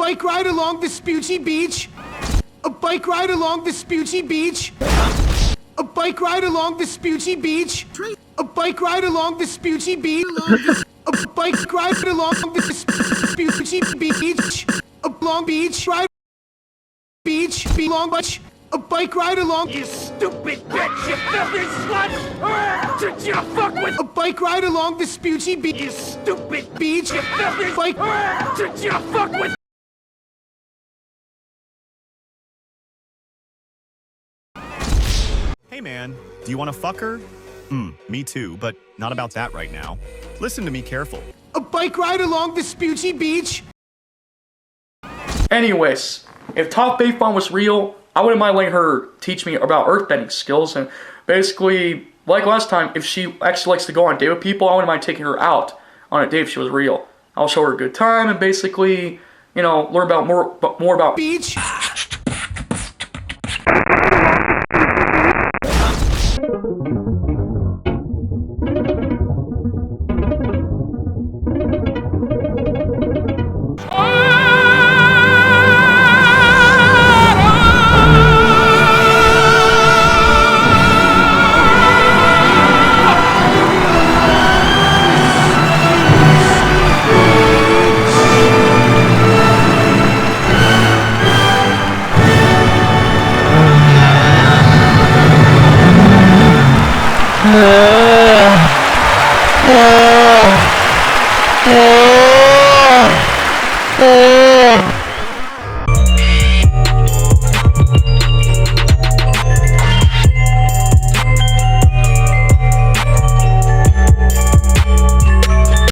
bike ride along Vespucci Beach. A bike ride along Vespucci Beach. A bike ride along Vespucci Beach. A bike ride along Vespucci Beach. A bike ride along Vespucci Beach. A long beach ride. Beach. Long beach. A bike ride along. You stupid bitch! You filthy slut! Did you fuck with A bike ride along Vespucci Beach. you stupid Beach. You filthy Bike. Did you fuck with Hey man, do you want to fuck her? Me too, but not about that right now. Listen to me careful. A bike ride along Vespucci Beach. Anyways, if Top Bay Fun was real, I wouldn't mind letting her teach me about earthbending skills. And basically, like last time, if she actually likes to go on a date with people, I wouldn't mind taking her out on a date if she was real. I'll show her a good time and basically, you know, learn about more about Beach. Oh